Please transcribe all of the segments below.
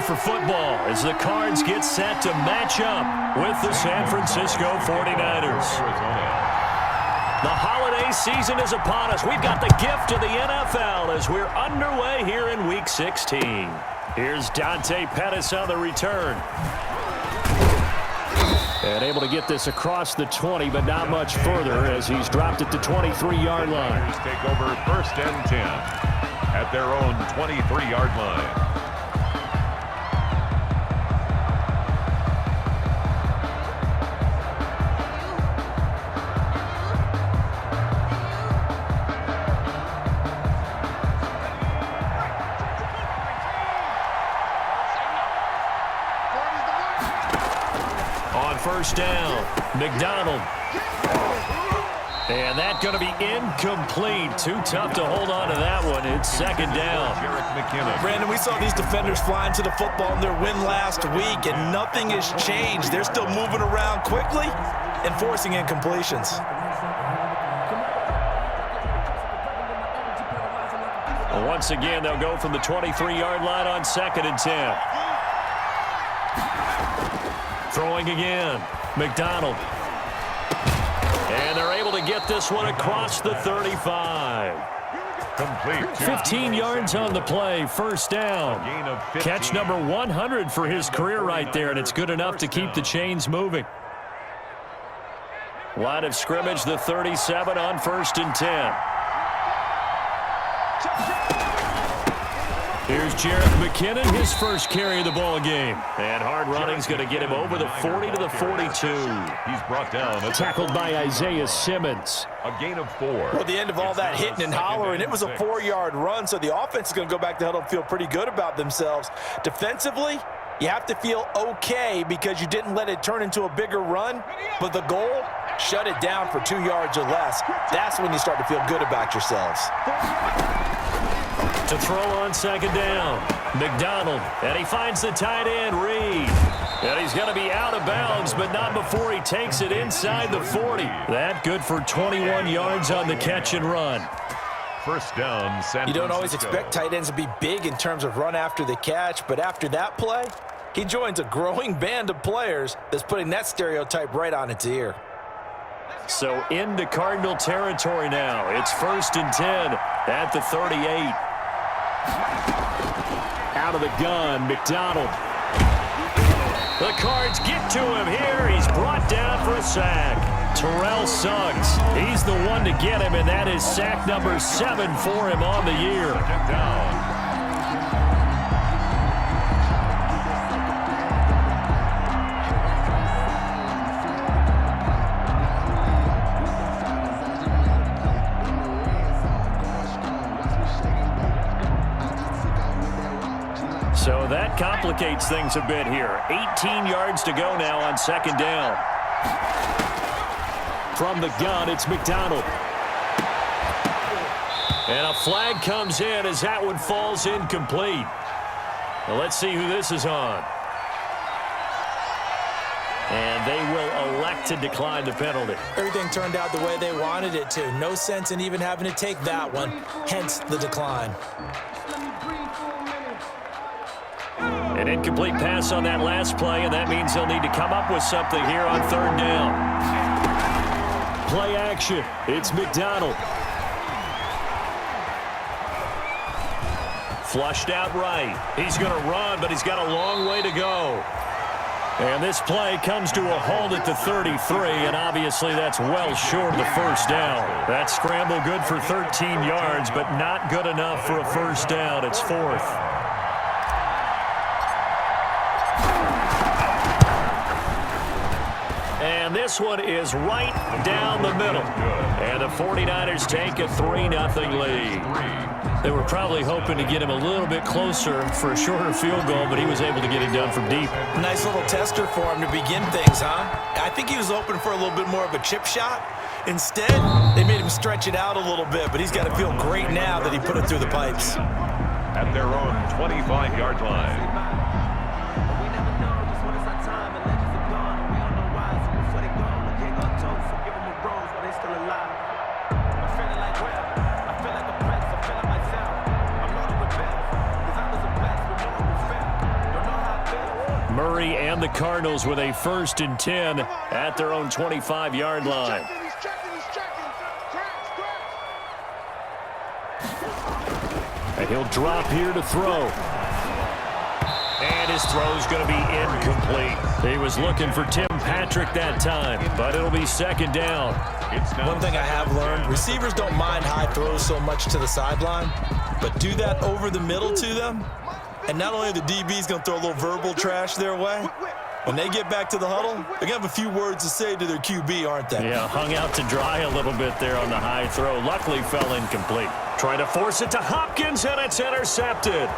for football as the Cards get set to match up with the San Francisco 49ers. The holiday season is upon us. We've got the gift of the NFL as we're underway here in Week 16. Here's Dante Pettis on the return. And able to get this across the 20, but not much further as he's dropped it to 23-yard line. Take over 1st and 10 at their own 23-yard line. First down, McDonald. And that's going to be incomplete. Too tough to hold on to that one. It's 2nd down. Brandon, we saw these defenders flying to the football in their win last week, and nothing has changed. They're still moving around quickly and forcing incompletions. Once again, they'll go from the 23-yard line on 2nd and 10. Throwing again, McDonald. And they're able to get this one across the 35. Complete. 15 yards on the play, 1st down. Catch number 100 for his career right there, and it's good enough to keep the chains moving. Line of scrimmage, the 37 on 1st and 10. Here's Jarrett McKinnon, his first carry of the ball game. And hard running's going to get him over the 40 to the 42. He's brought down. Tackled by Isaiah Simmons. A gain of 4. Well, the end of all that hitting and hollering, it was a 4-yard run, so the offense is going to go back to huddle and feel pretty good about themselves. Defensively, you have to feel okay because you didn't let it turn into a bigger run, but the goal, shut it down for 2 yards or less. That's when you start to feel good about yourselves. To throw on 2nd down, McDonald, and he finds the tight end, Reed. And he's going to be out of bounds, but not before he takes it inside the 40. That good for 21 yards on the catch and run. 1st down, San Francisco. You don't always expect tight ends to be big in terms of run after the catch, but after that play, he joins a growing band of players that's putting that stereotype right on its ear. So into Cardinal territory now. It's 1st and 10 at the 38. Out of the gun, McDonald. The Cards get to him here. He's brought down for a sack. Terrell Suggs, he's the one to get him, and that is sack number 7 for him on the year. Down. So that complicates things a bit here. 18 yards to go now on 2nd down. From the gun, it's McDonald. And a flag comes in as that one falls incomplete. Now let's see who this is on. And they will elect to decline the penalty. Everything turned out the way they wanted it to. No sense in even having to take that one, hence the decline. An incomplete pass on that last play, and that means they'll need to come up with something here on 3rd down. Play action. It's McDonald. Flushed out right. He's going to run, but he's got a long way to go. And this play comes to a halt at the 33, and obviously that's well short of the 1st down. That scramble good for 13 yards, but not good enough for a 1st down. It's 4th. And this one is right down the middle. And the 49ers take a 3-0 lead. They were probably hoping to get him a little bit closer for a shorter field goal, but he was able to get it done from deep. Nice little tester for him to begin things, huh? I think he was hoping for a little bit more of a chip shot. Instead, they made him stretch it out a little bit, but he's got to feel great now that he put it through the pipes. At their own 25-yard line. Murray and the Cardinals with a 1st and 10 at their own 25-yard line. And he'll drop here to throw. And his throw's going to be incomplete. He was looking for Tim Patrick that time, but it'll be 2nd down. One thing I have learned, receivers don't mind high throws so much to the sideline, but do that over the middle to them, and not only are the DBs going to throw a little verbal trash their way, when they get back to the huddle, they're going to have a few words to say to their QB, aren't they? Yeah, hung out to dry a little bit there on the high throw. Luckily fell incomplete. Trying to force it to Hopkins, and it's intercepted.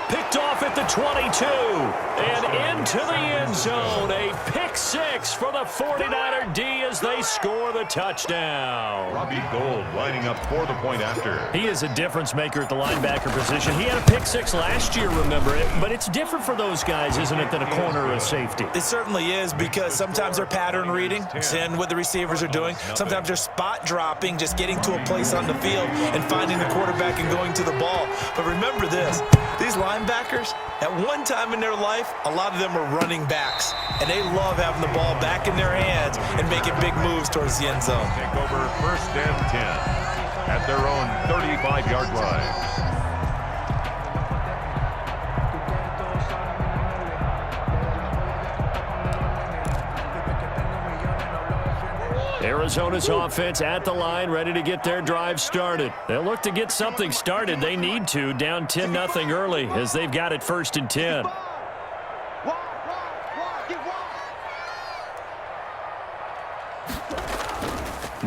Picked off at the 22 and into the end zone. A pick 6 for the 49er D as they score the touchdown. Robbie Gould lining up for the point after. He is a difference maker at the linebacker position. He had a pick 6 last year, remember it, but it's different for those guys, isn't it, than a corner or a safety? It certainly is, because sometimes they're pattern reading, seeing what the receivers are doing. Sometimes they're spot dropping, just getting to a place on the field and finding the quarterback and going to the ball. But remember this, these linebackers, at one time in their life, a lot of them are running backs, and they love having the ball back in their hands and making big moves towards the end zone. Take over 1st and 10 at their own 35-yard line. Arizona's offense at the line, ready to get their drive started. They'll look to get something started. They need to, down 10-0 early, as they've got it 1st and 10.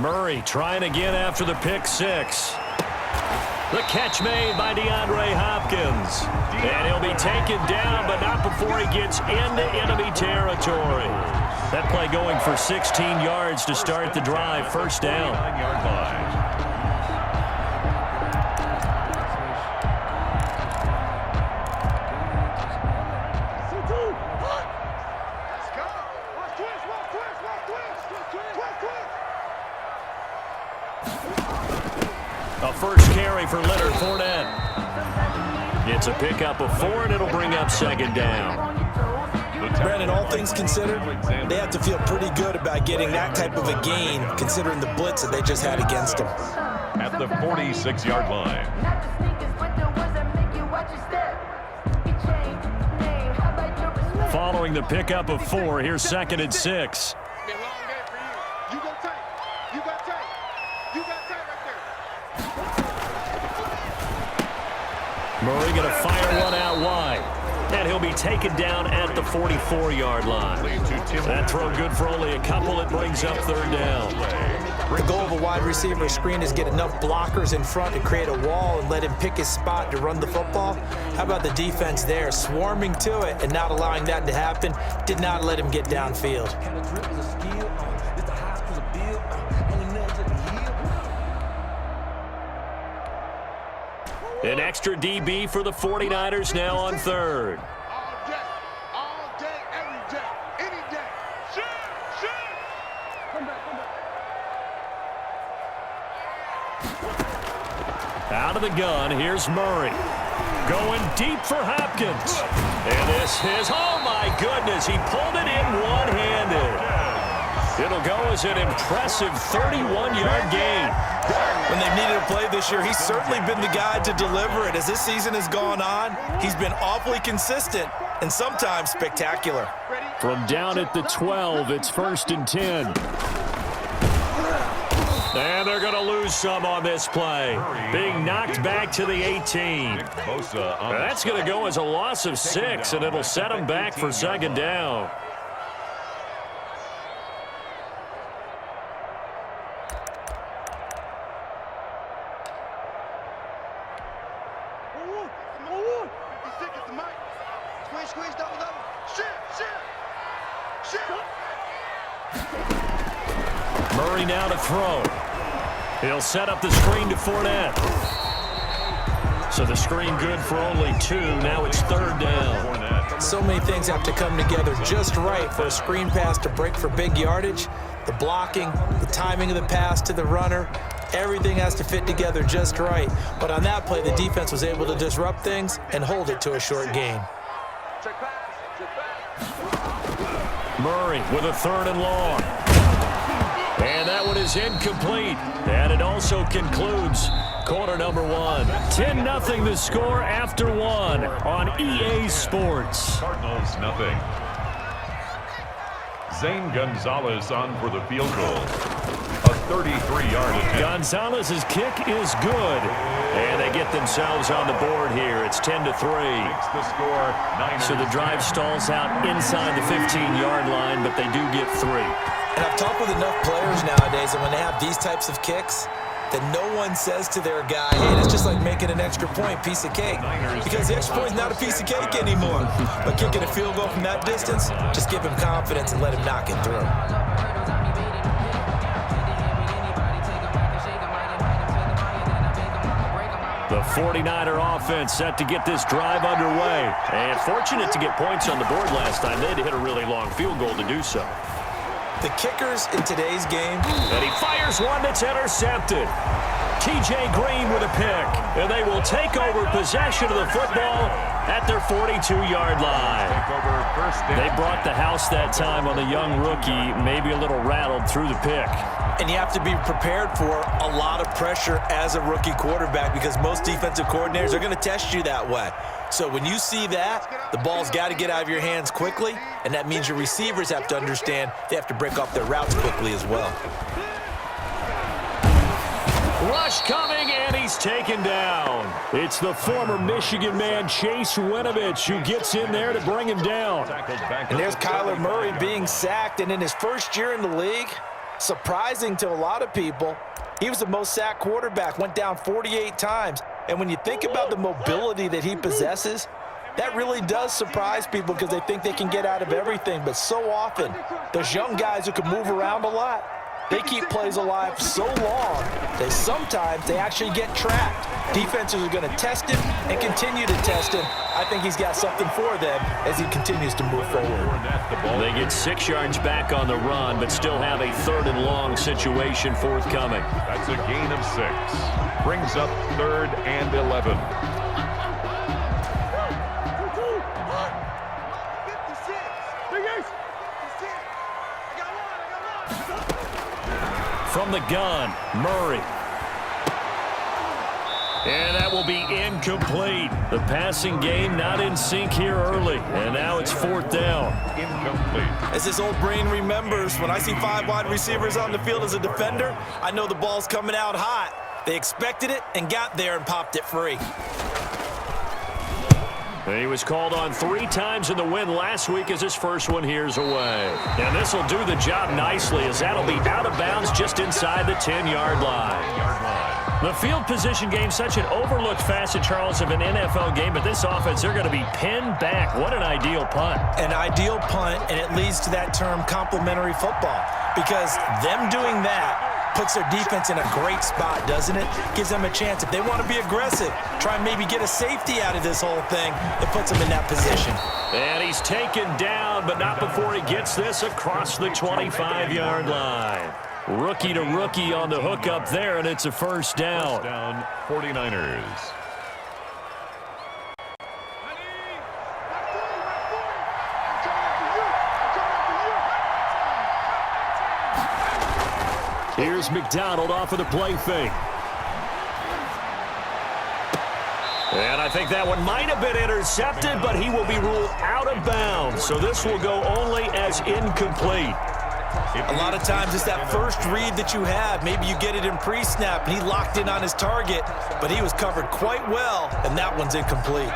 Murray trying again after the pick 6. The catch made by DeAndre Hopkins. And he'll be taken down, but not before he gets into enemy territory. That play going for 16 yards to start the drive. 1st down. 9-yard line. A first carry for Leonard Fournette. It's a pickup of 4, and it'll bring up 2nd down. Brandon, all things considered, they have to feel pretty good about getting that type of a gain, considering the blitz that they just had against them. At the 46-yard line. Following the pickup of 4, here's 2nd and 6. Murray going to fire one out wide. And he'll be taken down at the 44-yard line. That throw good for only a couple. It brings up 3rd down. The goal of a wide receiver screen is get enough blockers in front to create a wall and let him pick his spot to run the football. How about the defense there, swarming to it and not allowing that to happen? Did not let him get downfield. An extra DB for the 49ers now on 3rd. All day, every day, any day. Come back. Out of the gun, here's Murray. Going deep for Hopkins. And this is, oh my goodness, he pulled it in one-handed. It'll go as an impressive 31-yard gain. When they've needed a play this year, he's certainly been the guy to deliver it. As this season has gone on, he's been awfully consistent and sometimes spectacular. From down at the 12, it's 1st and 10. And they're going to lose some on this play. Being knocked back to the 18. That's going to go as a loss of 6, and it'll set them back for 2nd down. Murray now to throw. He'll set up the screen to Fournette. So the screen good for only 2. Now it's 3rd down. So many things have to come together just right for a screen pass to break for big yardage. The blocking, the timing of the pass to the runner, everything has to fit together just right. But on that play, the defense was able to disrupt things and hold it to a short gain. Check pass. Murray with a 3rd and long. And that one is incomplete. And it also concludes quarter number 1. 10-0 the score after 1 on EA Sports. Cardinals nothing. Zane Gonzalez on for the field goal. A 33-yard attempt. Gonzalez's kick is good. And they get themselves on the board here. It's 10-3. Makes the score 9. So the drive stalls out inside the 15-yard line, but they do get 3. And I've talked with enough players nowadays, and when they have these types of kicks, that no one says to their guy, hey, it's just like making an extra point, piece of cake. Because the extra point is not a piece of cake anymore. But kicking a field goal from that distance, just give him confidence and let him knock it through. The 49er offense set to get this drive underway. And fortunate to get points on the board last time. They had to hit a really long field goal to do so. The kickers in today's game. And he fires one that's intercepted. T.J. Green with a pick. And they will take over possession of the football at their 42-yard line. They brought the house that time on the young rookie, maybe a little rattled through the pick. And you have to be prepared for a lot of pressure as a rookie quarterback because most defensive coordinators are going to test you that way. So when you see that, the ball's got to get out of your hands quickly, and that means your receivers have to understand they have to break off their routes quickly as well. Rush coming, and he's taken down. It's the former Michigan man, Chase Winovich, who gets in there to bring him down. And there's Kyler Murray being sacked, and in his first year in the league, surprising to a lot of people, he was the most sacked quarterback, went down 48 times. And when you think about the mobility that he possesses, that really does surprise people because they think they can get out of everything. But so often, those young guys who can move around a lot, they keep plays alive so long that sometimes they actually get trapped. Defenses are going to test him and continue to test him. I think he's got something for them as he continues to move forward. They get 6 yards back on the run, but still have a 3rd and long situation forthcoming. That's a gain of 6. Brings up 3rd and 11. From the gun, Murray. And that will be incomplete. The passing game not in sync here early. And now it's 4th down. Incomplete. As this old brain remembers, when I see 5 wide receivers on the field as a defender, I know the ball's coming out hot. They expected it and got there and popped it free. He was called on 3 times in the win last week as his first one here's away. And this will do the job nicely as that'll be out of bounds just inside the 10-yard line. The field position game, such an overlooked facet, Charles, of an NFL game, but this offense, they're going to be pinned back. What an ideal punt. An ideal punt, and it leads to that term complementary football because them doing that puts their defense in a great spot, doesn't it? Gives them a chance. If they want to be aggressive, try and maybe get a safety out of this whole thing, it puts them in that position. And he's taken down, but not before he gets this across the 25-yard line. Rookie to rookie on the hook up there, and it's a first down. First down, 49ers. Here's McDonald off of the play fake. And I think that one might have been intercepted, but he will be ruled out of bounds. So this will go only as incomplete. A lot of times it's that first read that you have. Maybe you get it in pre-snap, and he locked in on his target, but he was covered quite well, and that one's incomplete.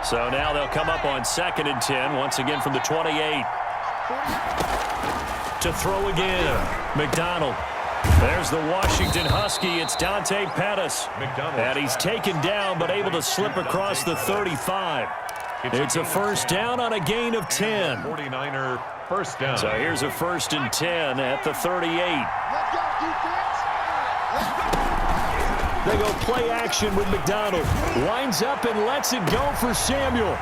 So now they'll come up on 2nd and 10, once again from the 28. To throw again, McDonald. There's the Washington Husky. It's Dante Pettis. And he's taken down, but able to slip across the 35. It's a first down on a gain of 10. 49er first down. So here's a 1st and 10 at the 38. They go play action with McDonald. Winds up and lets it go for Samuel.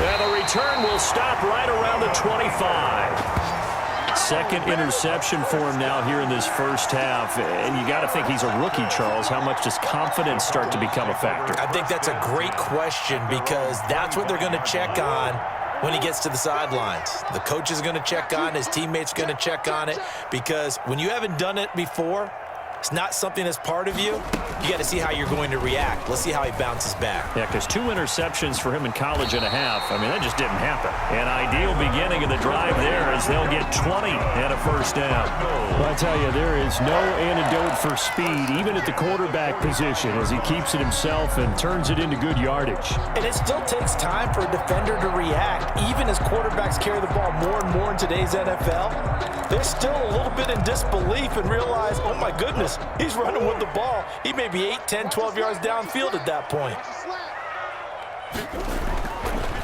And the return will stop right around the 25. second interception for him now here in this first half. And you got to think he's a rookie, Charles. How much does confidence start to become a factor? I think that's a great question because that's what they're going to check on when he gets to the sidelines. The coach is going to check on, his teammates are going to check on it, because when you haven't done it before, it's not something that's part of you. You got to see how you're going to react. Let's see how he bounces back. Yeah, because 2 interceptions for him in college and a half. I mean, that just didn't happen. An ideal beginning of the drive there as they'll get 20 and a first down. Well, I tell you, there is no antidote for speed, even at the quarterback position, as he keeps it himself and turns it into good yardage. And it still takes time for a defender to react. Even as quarterbacks carry the ball more and more in today's NFL, they're still a little bit in disbelief and realize, oh my goodness, he's running with the ball. He may be 8, 10, 12 yards downfield at that point.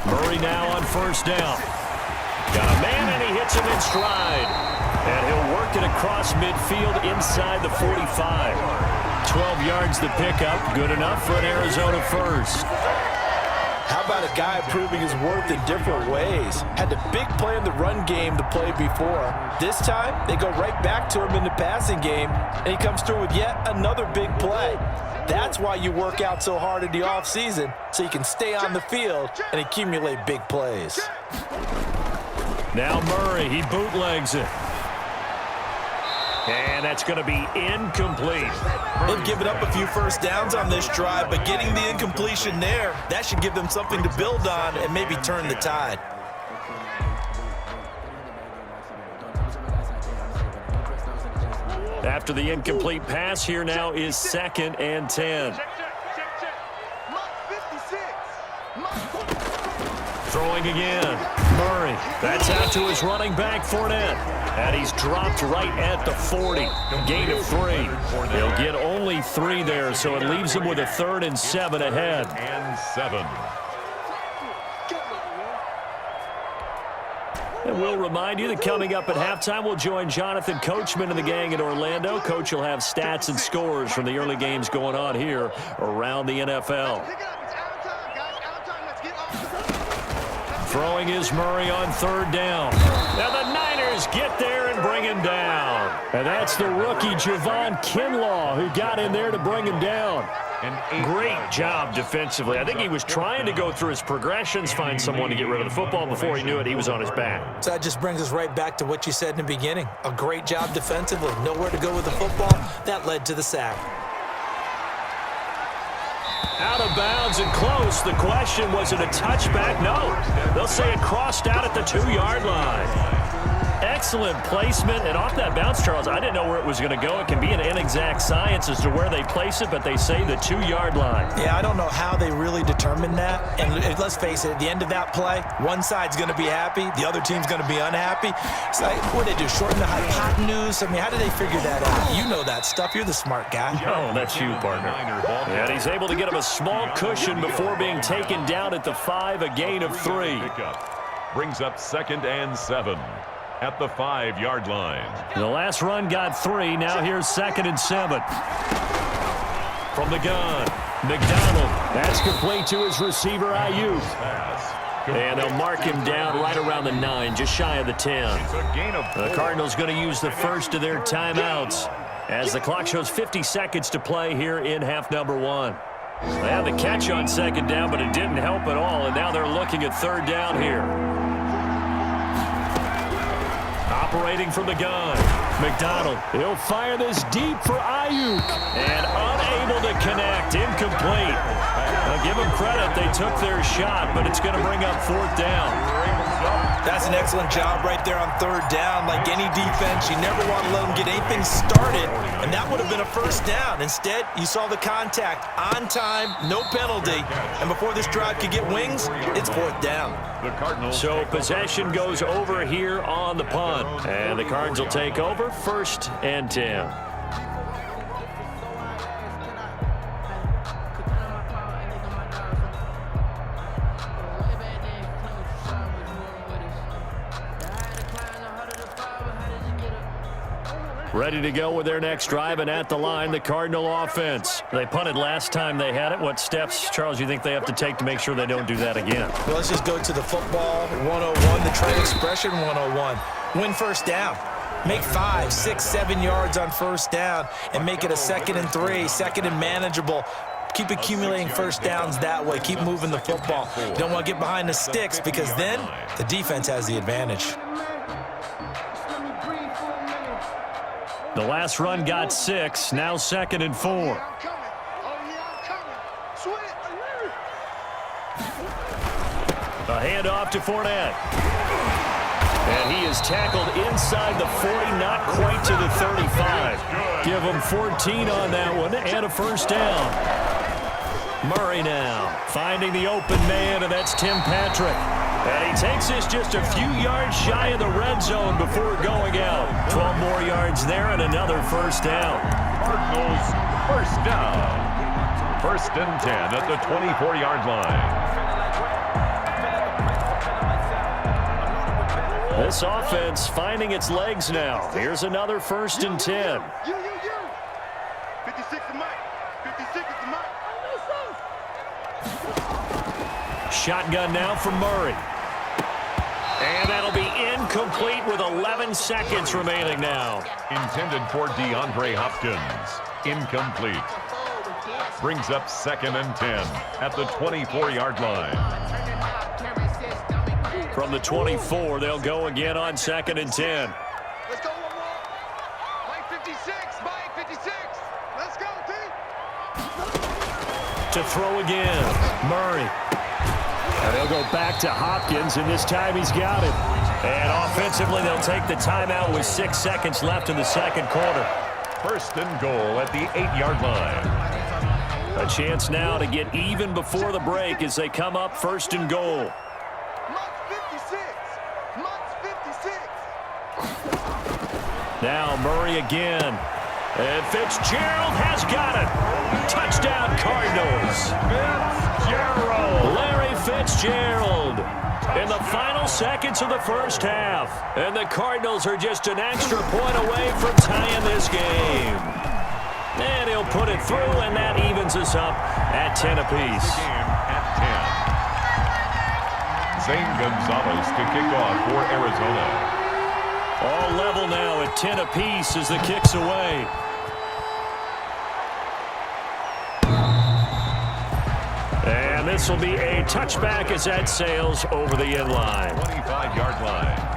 Murray now on first down. Got a man, and he hits him in stride. And he'll work it across midfield inside the 45. 12 yards the pickup. Good enough for an Arizona first. How about a guy proving his worth in different ways? Had the big play in the run game to play before. This time, they go right back to him in the passing game, and he comes through with yet another big play. That's why you work out so hard in the offseason, so you can stay on the field and accumulate big plays. Now Murray, he bootlegs it. And that's going to be incomplete. They've given up a few first downs on this drive, but getting the incompletion there, that should give them something to build on and maybe turn the tide. After the incomplete pass, here now is 2nd and 10. Throwing again. Murray. That's out to his running back, Fournette. And he's dropped right at the 40. Gain of 3. He'll get only 3 there, so it leaves him with a 3rd and 7 ahead. And 7. And we'll remind you that coming up at halftime, we'll join Jonathan Coachman and the gang in Orlando. Coach will have stats and scores from the early games going on here around the NFL. Throwing is Murray on 3rd down. Now the Niners get there and bring him down. And that's the rookie Javon Kinlaw who got in there to bring him down. Great job defensively. I think he was trying to go through his progressions, find someone to get rid of the football. Before he knew it, he was on his back. So that just brings us right back to what you said in the beginning. A great job defensively. Nowhere to go with the football. That led to the sack. Out of bounds and close. The question, was it a touchback? No. They'll say it crossed out at the 2-yard line. Excellent placement, and off that bounce, Charles, I didn't know where it was going to go. It can be an inexact science as to where they place it, but they say the 2-yard line. Yeah, I don't know how they really determined that. And let's face it, at the end of that play, one side's going to be happy, the other team's going to be unhappy. It's like, what did they do, shorten the hypotenuse? I mean, how did they figure that out? You know that stuff. You're the smart guy. Oh, that's you, partner. And he's able to get him a small cushion before being taken down at the 5, a gain of 3. Brings up 2nd and 7. At the 5-yard line. The last run got 3. Now here's 2nd and 7. From the gun, McDonald. That's complete to his receiver, Ayuk. And they'll mark him down right around the 9, just shy of the 10. The Cardinals going to use the first of their timeouts as the clock shows 50 seconds to play here in half number 1. They had the catch on 2nd down, but it didn't help at all, and now they're looking at 3rd down here. Operating from the gun, McDonald. He'll fire this deep for Ayuk. And unable to connect, incomplete. Now give them credit, they took their shot, but it's going to bring up 4th down. That's an excellent job right there on 3rd down. Like any defense, you never want to let them get anything started, and that would have been a first down. Instead, you saw the contact on time, no penalty, and before this drive could get wings, it's 4th down. So possession goes over here on the punt, and the Cards will take over 1st and 10. Ready to go with their next drive, and at the line, the Cardinal offense. They punted last time they had it. What steps, Charles, you think they have to take to make sure they don't do that again? Well, let's just go to the football 101, the trade expression 101. Win first down. Make 5, 6, 7 yards on first down and make it a 2nd and 3, 2nd and manageable. Keep accumulating first downs that way. Keep moving the football. You don't want to get behind the sticks because then the defense has the advantage. The last run got 6, now 2nd and 4. A handoff to Fournette. And he is tackled inside the 40, not quite to the 35. Give him 14 on that one and a first down. Murray now finding the open man, and that's Tim Patrick. And he takes this just a few yards shy of the red zone before going out. 12 more yards there and another first down. Cardinals first down. 1st and 10 at the 24-yard line. This offense finding its legs now. Here's another 1st and 10. 56 to Mike. 56 to Mike. Shotgun now from Murray. And that'll be incomplete with 11 seconds remaining now. Intended for DeAndre Hopkins. Incomplete. Brings up 2nd and 10 at the 24-yard line. From the 24, they'll go again on 2nd and 10. Let's go one more. Mike 56. Mike 56. Let's go, T. To throw again, Murray. And they'll go back to Hopkins, and this time he's got it. And offensively, they'll take the timeout with 6 seconds left in the second quarter. 1st and goal at the 8-yard line. A chance now to get even before the break as they come up 1st and goal. Now Murray again. And Fitzgerald has got it. Touchdown Cardinals. Larry Fitzgerald in the final seconds of the first half. And the Cardinals are just an extra point away from tying this game. And he'll put it through, and that evens us up at 10 apiece. Game at 10. Zane Gonzalez to kick off for Arizona. All level now at 10 apiece as the kick's away. And this will be a touchback as that sails over the end line. 25-yard line.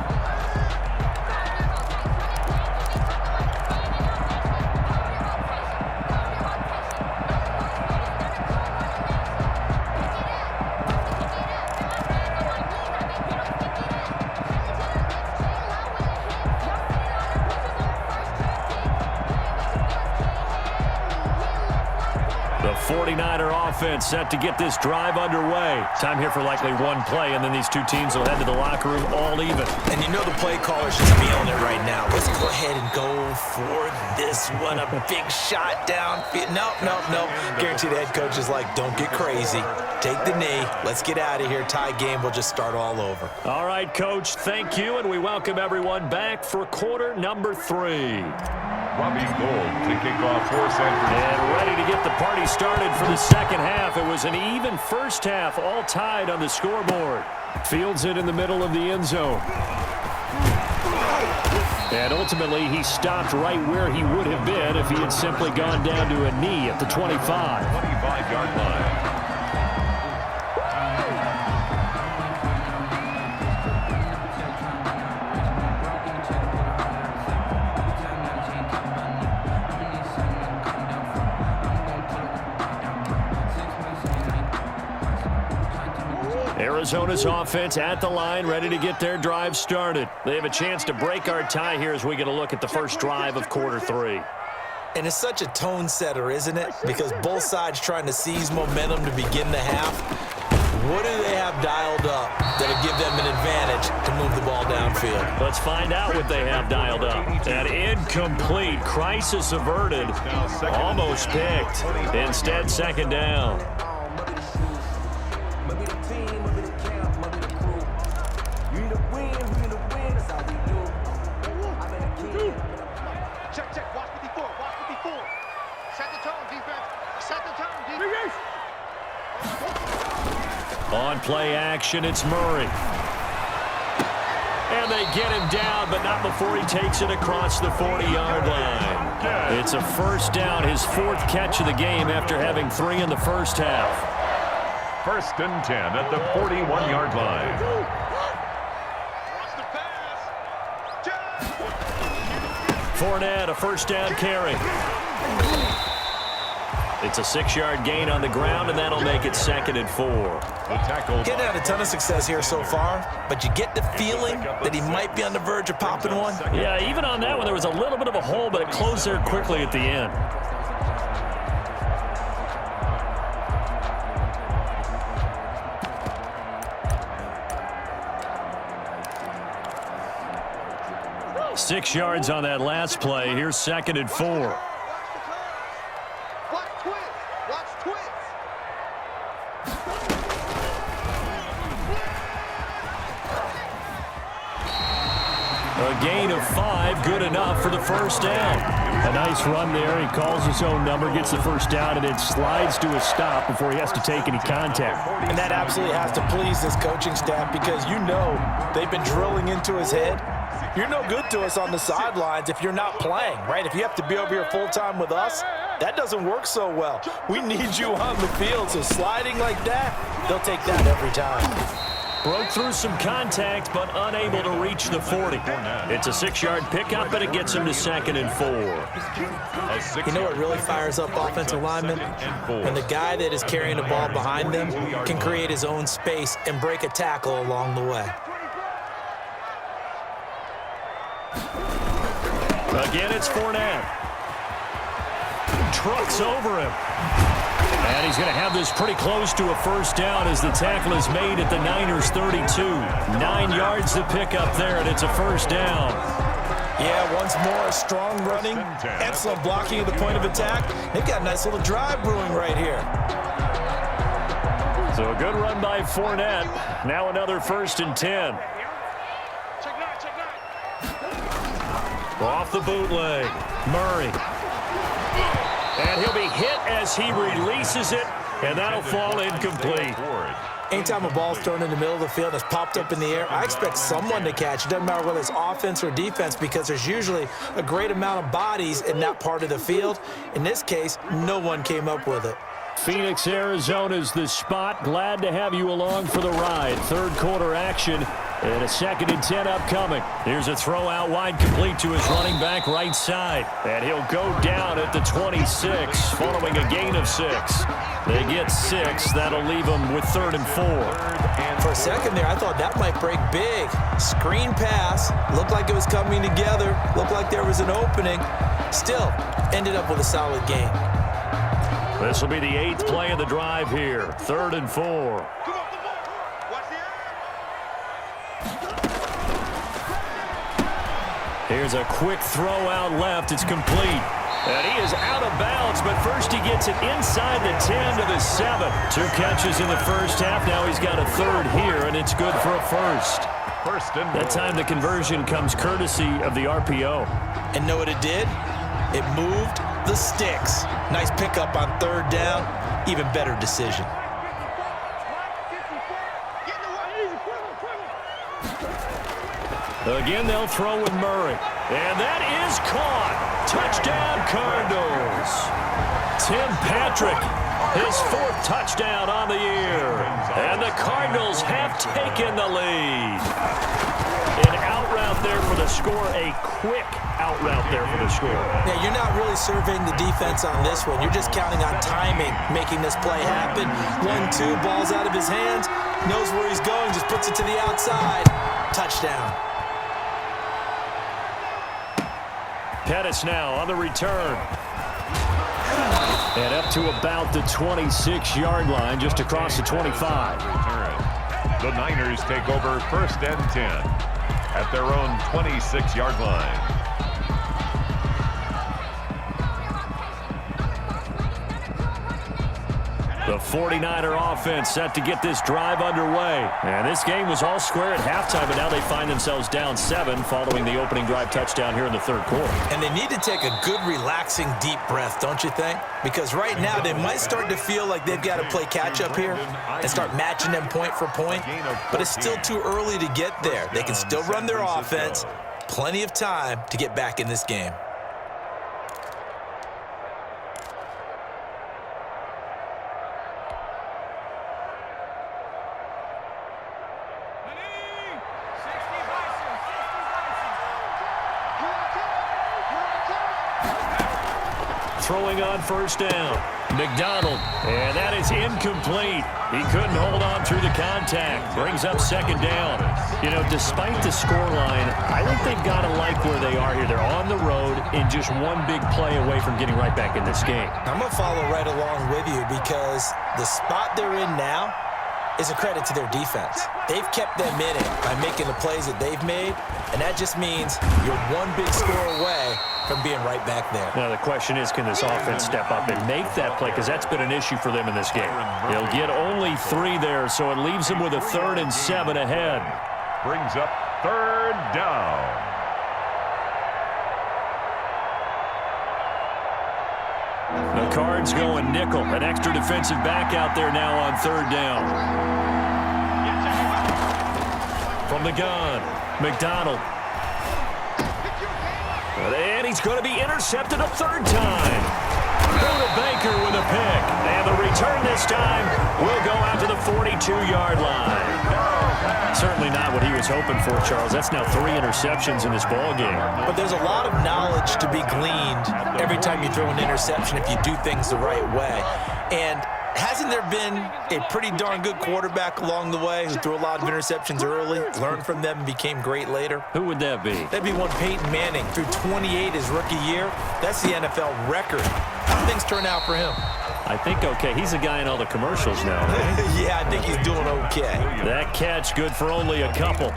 The 49er offense set to get this drive underway. Time here for likely one play, and then these two teams will head to the locker room all even. And you know the play caller's just feeling it right now. Let's go ahead and go for this one. A big shot downfield. Nope. Guarantee the head coach is like, don't get crazy. Take the knee. Let's get out of here. Tie game. We'll just start all over. All right, Coach, thank you, and we welcome everyone back for quarter number 3. Robbie Gould to kick off for San Francisco. And ready to get the party started for the second half. It was an even first half, all tied on the scoreboard. Fields it in the middle of the end zone. And ultimately, he stopped right where he would have been if he had simply gone down to a knee at the 25. 25-yard line. Arizona's offense at the line, ready to get their drive started. They have a chance to break our tie here as we get a look at the first drive of quarter 3. And it's such a tone setter, isn't it? Because both sides trying to seize momentum to begin the half. What do they have dialed up that'll give them an advantage to move the ball downfield? Let's find out what they have dialed up. An incomplete, crisis averted, almost picked. Instead, second down. On play action, it's Murray. And they get him down, but not before he takes it across the 40-yard line. It's a first down, his 4th catch of the game after having 3 in the first half. 1st and 10 at the 41-yard line. Fournette, a first down carry. It's a 6-yard gain on the ground, and that'll make it 2nd and 4. Getting had a ton of success here so far, but you get the feeling that he might be on the verge of popping one. Yeah, even on that one, there was a little bit of a hole, but it closed there quickly at the end. Six yards on that last play. Here's 2nd and 4. A gain of 5, good enough for the first down. A nice run there. He calls his own number, gets the first down, and then slides to a stop before he has to take any contact. And that absolutely has to please this coaching staff because you know they've been drilling into his head. You're no good to us on the sidelines if you're not playing, right? If you have to be over here full-time with us, that doesn't work so well. We need you on the field, so sliding like that, they'll take that every time. Broke through some contact, but unable to reach the 40. It's a 6-yard pickup, and it gets him to 2nd and 4. You know what really fires up offensive linemen? When the guy that is carrying the ball behind them can create his own space and break a tackle along the way. Again, it's Fournette. Trucks over him. And he's going to have this pretty close to a first down as the tackle is made at the Niners' 32. 9 yards to pick up there, and it's a first down. Yeah, once more, strong running, excellent blocking at the point of attack. They've got a nice little drive brewing right here. So a good run by Fournette. Now another 1st and 10. Off the bootleg, Murray. And he'll be hit as he releases it, and that'll fall incomplete. Anytime a ball's thrown in the middle of the field that's popped up in the air, I expect someone to catch. It doesn't matter whether it's offense or defense because there's usually a great amount of bodies in that part of the field. In this case, no one came up with it. Phoenix, Arizona's the spot. Glad to have you along for the ride. 3rd quarter action. And a 2nd and 10 upcoming. Here's a throw out wide complete to his running back right side. And he'll go down at the 26 following a gain of 6. They get 6. That'll leave them with 3rd and 4. For a second there, I thought that might break big. Screen pass. Looked like it was coming together. Looked like there was an opening. Still, ended up with a solid gain. This will be the 8th play of the drive here. 3rd and 4. Here's a quick throw out left. It's complete. And he is out of bounds, but first he gets it inside the 10 to the 7. 2 catches in the first half. Now he's got a 3rd here, and it's good for a first. That time the conversion comes courtesy of the RPO. And know what it did? It moved the sticks. Nice pickup on 3rd down. Even better decision. Again, they'll throw with Murray. And that is caught. Touchdown, Cardinals. Tim Patrick, his 4th touchdown on the year. And the Cardinals have taken the lead. An out route there for the score. A quick out route there for the score. Yeah, you're not really surveying the defense on this one. You're just counting on timing, making this play happen. 1-2, ball's out of his hands. Knows where he's going, just puts it to the outside. Touchdown. Pettis now on the return. And up to about the 26-yard line, just across the 25. The Niners take over 1st and 10 at their own 26-yard line. The The 49er offense set to get this drive underway. And this game was all square at halftime, but now they find themselves down 7 following the opening drive touchdown here in the third quarter. And they need to take a good, relaxing, deep breath, don't you think? Because right now they might start to feel like they've got to play catch-up here and start matching them point for point. But it's still too early to get there. They can still run their offense. Plenty of time to get back in this game. Throwing on first down. McDonald, and that is incomplete. He couldn't hold on through the contact. Brings up second down. You know, despite the scoreline, I think they've got to like where they are here. They're on the road and just one big play away from getting right back in this game. I'm going to follow right along with you because the spot they're in now is a credit to their defense. They've kept them in it by making the plays that they've made, and that just means you're one big score away from being right back there. Now the question is, can this offense step up and make that play? Because that's been an issue for them in this game. They'll get only 3 there, so it leaves them with a 3rd and 7 ahead. Brings up 3rd down. The Cards going nickel. An extra defensive back out there now on 3rd down. From the gun, McDonald. And he's going to be intercepted a 3rd time. Buda Baker with a pick. And the return this time will go out to the 42-yard line. Certainly not what he was hoping for, Charles. That's now 3 interceptions in this ball game. But there's a lot of knowledge to be gleaned every time you throw an interception if you do things the right way. And hasn't there been a pretty darn good quarterback along the way who threw a lot of interceptions early, learned from them, and became great later? Who would that be? That'd be one Peyton Manning. Threw 28 his rookie year. That's the NFL record. How do things turn out for him? I think okay. He's a guy in all the commercials now. Yeah, I think he's doing okay. That catch good for only a couple.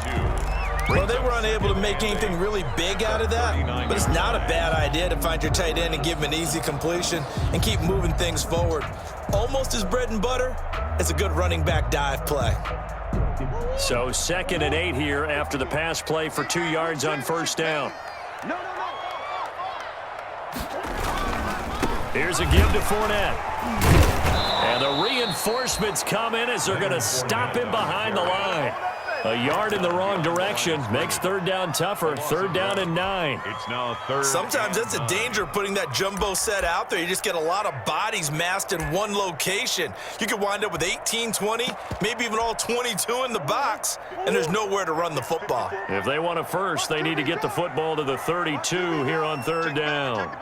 Well, they were unable to make anything really big out of that, but it's not a bad idea to find your tight end and give him an easy completion and keep moving things forward. Almost his bread and butter, it's a good running back dive play. So 2nd and 8 here after the pass play for 2 yards on first down. Here's a give to Fournette. And the reinforcements come in as they're going to stop him behind the line. A yard in the wrong direction makes 3rd down tougher. 3rd down and 9. It's now 3rd. Sometimes that's the danger of putting that jumbo set out there. You just get a lot of bodies massed in one location. You could wind up with 18, 20, maybe even all 22 in the box, and there's nowhere to run the football. If they want a first, they need to get the football to the 32 here on 3rd down.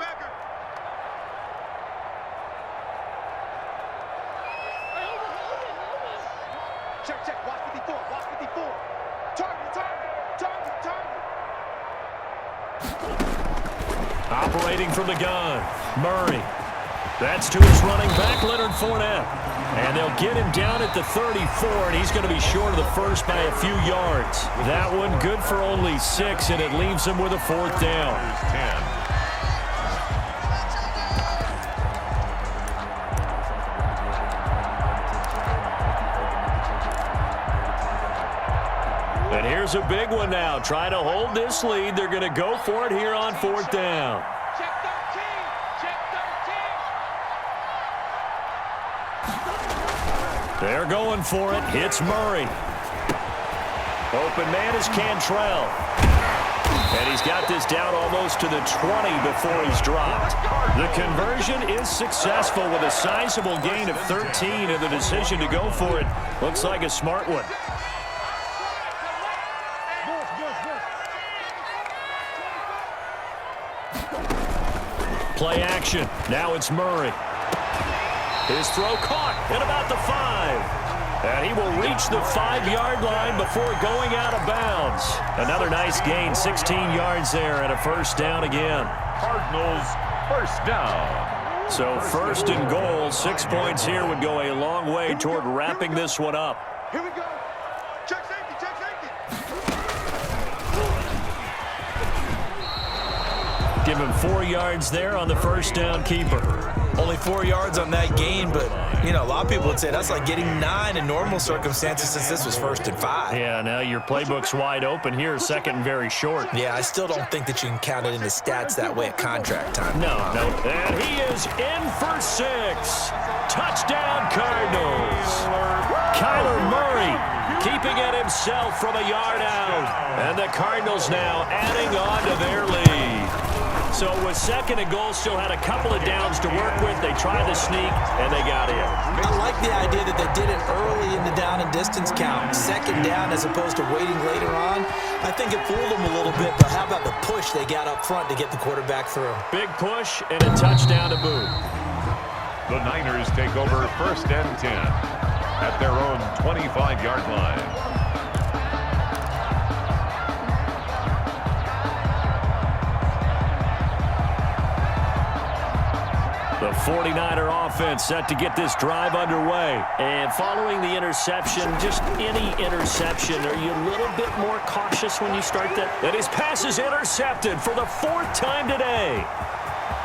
Check, watch 54, watch 54. Target. Operating from the gun, Murray. That's to his running back, Leonard Fournette. And they'll get him down at the 34, and he's going to be short of the first by a few yards. That one good for only 6, and it leaves him with a 4th down. 10. And here's a big one now. Trying to hold this lead. They're going to go for it here on 4th down. Check 13. They're going for it. It's Murray. Open man is Cantrell. And he's got this down almost to the 20 before he's dropped. The conversion is successful with a sizable gain of 13, and the decision to go for it looks like a smart one. Play action. Now it's Murray. His throw caught at about the 5. And he will reach the 5-yard line before going out of bounds. Another nice gain, 16 yards there, and a first down again. Cardinals first down. So first and goal, 6 points here would go a long way toward wrapping this one up. Here we go. Check safety, check safety. Give him 4 yards there on the first down keeper. Only 4 yards on that gain, but, you know, a lot of people would say that's like getting 9 in normal circumstances since this was 1st and 5. Yeah, now your playbook's wide open here, 2nd and very short. Yeah, I still don't think that you can count it in the stats that way at contract time. No. And he is in for 6. Touchdown, Cardinals. Kyler Murray keeping it himself from a yard out. And the Cardinals now adding on to their lead. So with 2nd and goal, still had a couple of downs to work with. They tried to sneak, and they got in. I like the idea that they did it early in the down and distance count. 2nd down as opposed to waiting later on. I think it fooled them a little bit, but how about the push they got up front to get the quarterback through? Big push and a touchdown to boot. The Niners take over 1st and 10 at their own 25-yard line. The 49er offense set to get this drive underway. And following the interception, just any interception, are you a little bit more cautious when you start that? And his pass is intercepted for the 4th time today.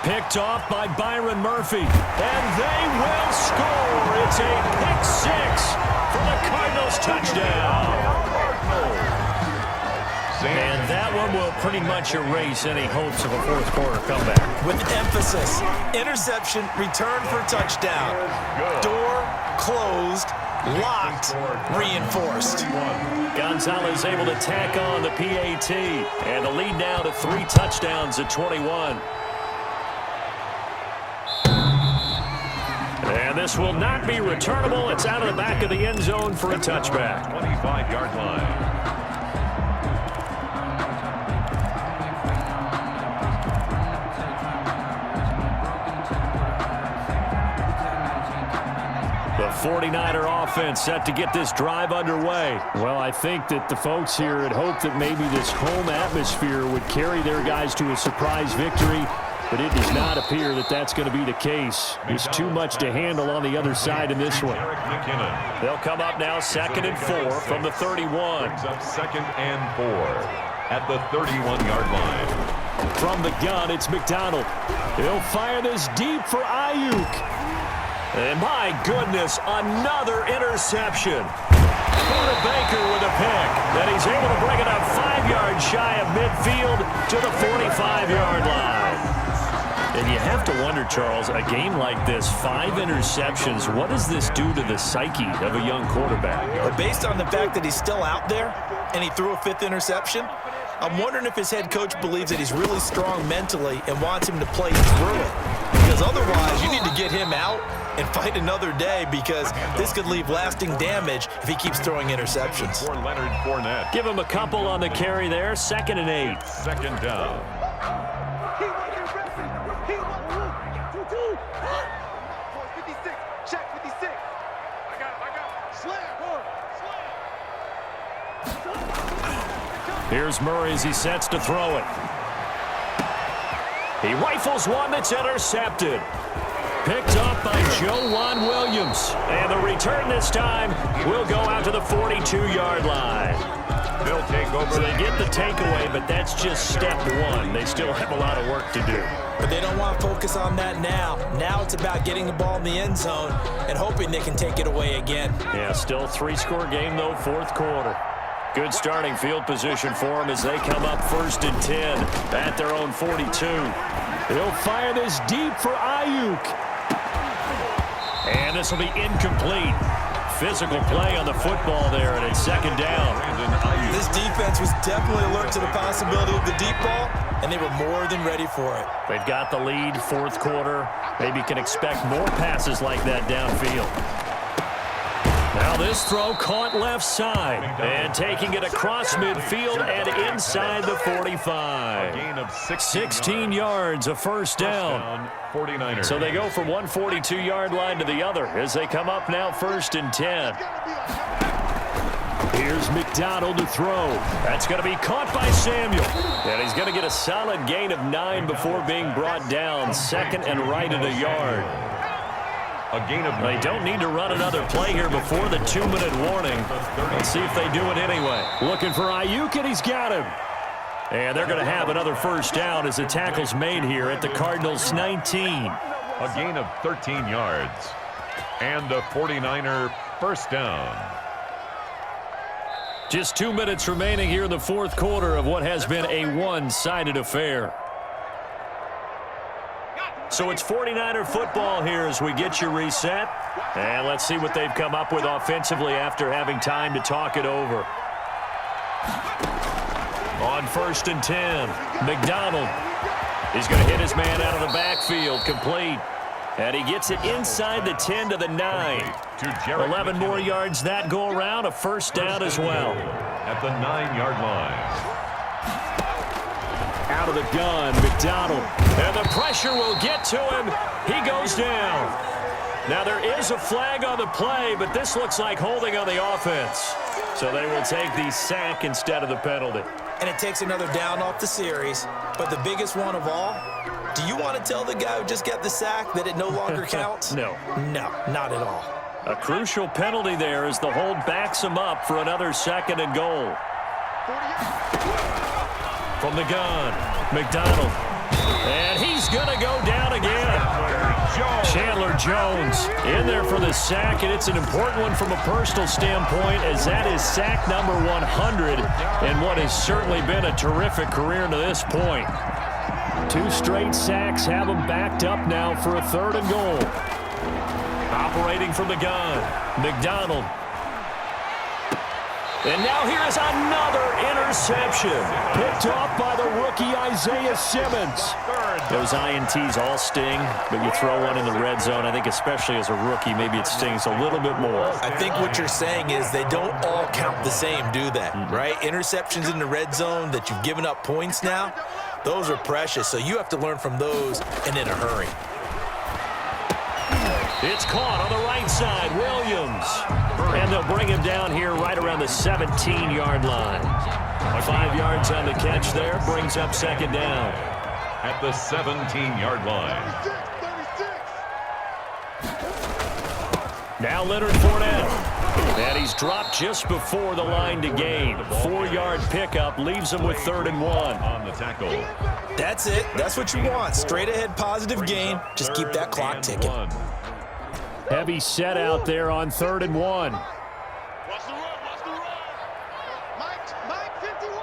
Picked off by Byron Murphy. And they will score. It's a pick 6 for the Cardinals touchdown. And that one will pretty much erase any hopes of a 4th quarter comeback. With emphasis, interception, return for touchdown. Door closed, locked, reinforced. Gonzalez able to tack on the PAT. And the lead now to 3 touchdowns at 21. And this will not be returnable. It's out of the back of the end zone for a touchback. 25-yard line. The 49er offense set to get this drive underway. Well, I think that the folks here had hoped that maybe this home atmosphere would carry their guys to a surprise victory, but it does not appear that that's going to be the case. There's too much to handle on the other side in this one. They'll come up now 2nd and 4 from the 31. Brings up 2nd and 4 at the 31-yard line. From the gun, it's McDonald. He'll fire this deep for Ayuk. And my goodness, another interception. Buda Baker with a pick. And he's able to bring it up 5 yards shy of midfield to the 45-yard line. And you have to wonder, Charles, a game like this, 5 interceptions, what does this do to the psyche of a young quarterback? But based on the fact that he's still out there and he threw a 5th interception, I'm wondering if his head coach believes that he's really strong mentally and wants him to play through it. Because otherwise, you need to get him out and fight another day, because this could leave lasting damage if he keeps throwing interceptions. For Leonard Fournette. Give him a couple on the carry there. 2nd and 8. 2nd down. Check 56. I got Slam. Here's Murray as he sets to throw it. He rifles one that's intercepted. Picked up by Joejuan Williams. And the return this time will go out to the 42-yard line. They'll take over. So they get the takeaway, but that's just step 1. They still have a lot of work to do. But they don't want to focus on that now. Now it's about getting the ball in the end zone and hoping they can take it away again. Yeah, still 3-score game, though, 4th quarter. Good starting field position for them as they come up 1st and 10 at their own 42. He'll fire this deep for Ayuk. And this will be incomplete. Physical play on the football there, and it's 2nd down. This defense was definitely alert to the possibility of the deep ball, and they were more than ready for it. They've got the lead, 4th quarter. Maybe can expect more passes like that downfield. Now this throw caught left side, and taking it across midfield and inside the 45. A gain of 16 yards, a 1st down. 49ers. So they go from one 42-yard line to the other as they come up now 1st and 10. Here's McDonald to throw. That's going to be caught by Samuel. And he's going to get a solid gain of 9 before being brought down. 2nd and right at a yard. A gain of 9. They don't need to run another play here before the 2-minute warning. Let's see if they do it anyway. Looking for Ayuk, and he's got him. And they're going to have another 1st down as the tackle's made here at the Cardinals' 19. A gain of 13 yards. And a 49er first down. Just 2 minutes remaining here in the fourth quarter of what has been a one-sided affair. So it's 49er football here as we get you reset. And let's see what they've come up with offensively after having time to talk it over. On 1st and 10, McDonald is going to hit his man out of the backfield, complete. And he gets it inside the 10 to the 9. 11 more yards that go around, a first down as well. At the 9-yard line. Out of the gun, McDonald. And the pressure will get to him. He goes down. Now there is a flag on the play, but this looks like holding on the offense. So they will take the sack instead of the penalty. And it takes another down off the series. But the biggest one of all, do you want to tell the guy who just got the sack that it no longer counts? No. No, not at all. A crucial penalty there as the hold backs him up for another 2nd and goal. From the gun, McDonald. And he's going to go down again. Chandler Jones in there for the sack, and it's an important one from a personal standpoint as that is sack number 100 in what has certainly been a terrific career to this point. 2 straight sacks have him backed up now for a 3rd and goal. Operating from the gun, McDonald. And now here is another interception. Picked off by the rookie Isaiah Simmons. Those INTs all sting, but you throw one in the red zone, I think especially as a rookie, maybe it stings a little bit more. I think what you're saying is they don't all count the same, do they? Right? Interceptions in the red zone that you've given up points now, those are precious, so you have to learn from those and in a hurry. It's caught on the right side, Williams. And they'll bring him down here right around the 17-yard line. 5 yards on the catch there, brings up 2nd down. At the 17-yard line. Now Leonard Fournette. And he's dropped just before the line to gain. 4-yard pickup leaves him with 3rd and 1. On the tackle. That's it. That's what you want. Straight ahead positive gain. Just keep that clock ticking. Heavy set out there on 3rd and 1. Watch the run, watch the run. Mike 51.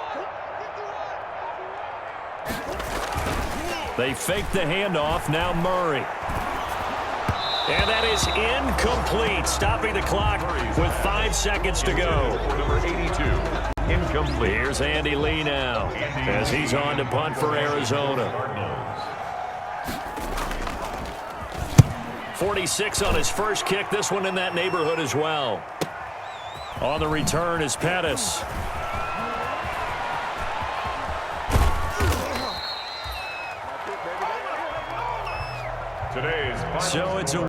They fake the handoff. Now Murray. And that is incomplete, stopping the clock with 5 seconds to go. Number 82, incomplete. Here's Andy Lee now as he's on to punt for Arizona. 46 on his first kick. This one in that neighborhood as well. On the return is Pettis. Today's So it's a